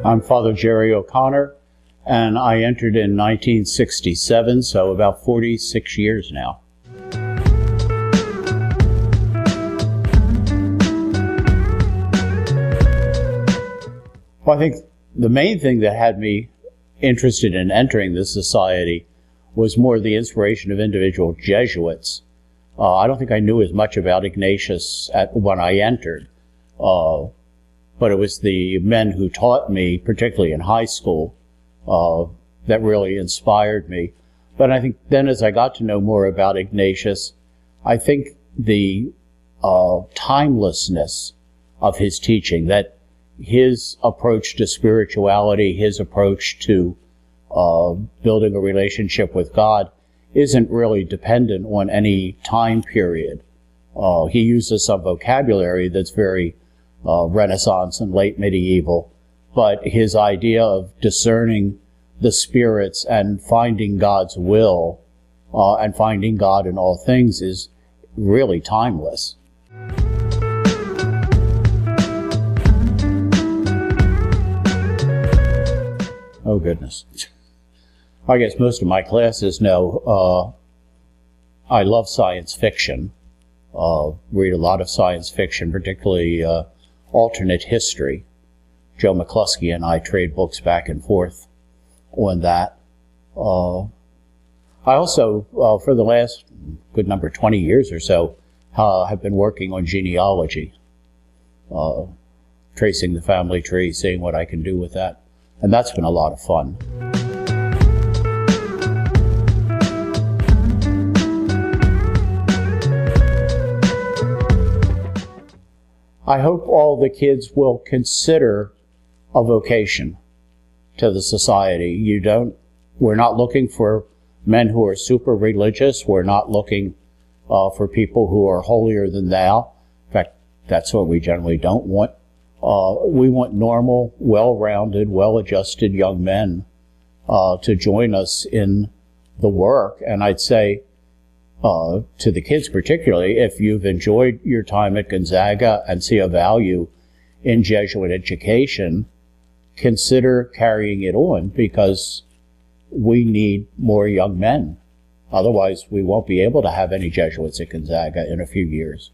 I'm Father Jerry O'Connor, and I entered in 1967, so about 46 years now. Well, I think the main thing that had me interested in entering this society was more the inspiration of individual Jesuits. I don't think I knew as much about Ignatius when I entered, but it was the men who taught me, particularly in high school, that really inspired me. But I think then as I got to know more about Ignatius, I think the timelessness of his teaching, that his approach to spirituality, his approach to building a relationship with God, isn't really dependent on any time period. He uses some vocabulary that's very Renaissance and late medieval, but his idea of discerning the spirits and finding God's will and finding God in all things is really timeless. Oh goodness. I guess most of my classes know I love science fiction. Read a lot of science fiction, particularly alternate history. Joe McCluskey and I trade books back and forth on that. I also, for the last good number, 20 years or so, have been working on genealogy, tracing the family tree, seeing what I can do with that. And that's been a lot of fun. I hope all the kids will consider a vocation to the society. We're not looking for men who are super religious. We're not looking for people who are holier than thou. In fact, that's what we generally don't want. We want normal, well-rounded, well-adjusted young men to join us in the work. And I'd say to the kids particularly, if you've enjoyed your time at Gonzaga and see a value in Jesuit education, consider carrying it on, because we need more young men. Otherwise, we won't be able to have any Jesuits at Gonzaga in a few years.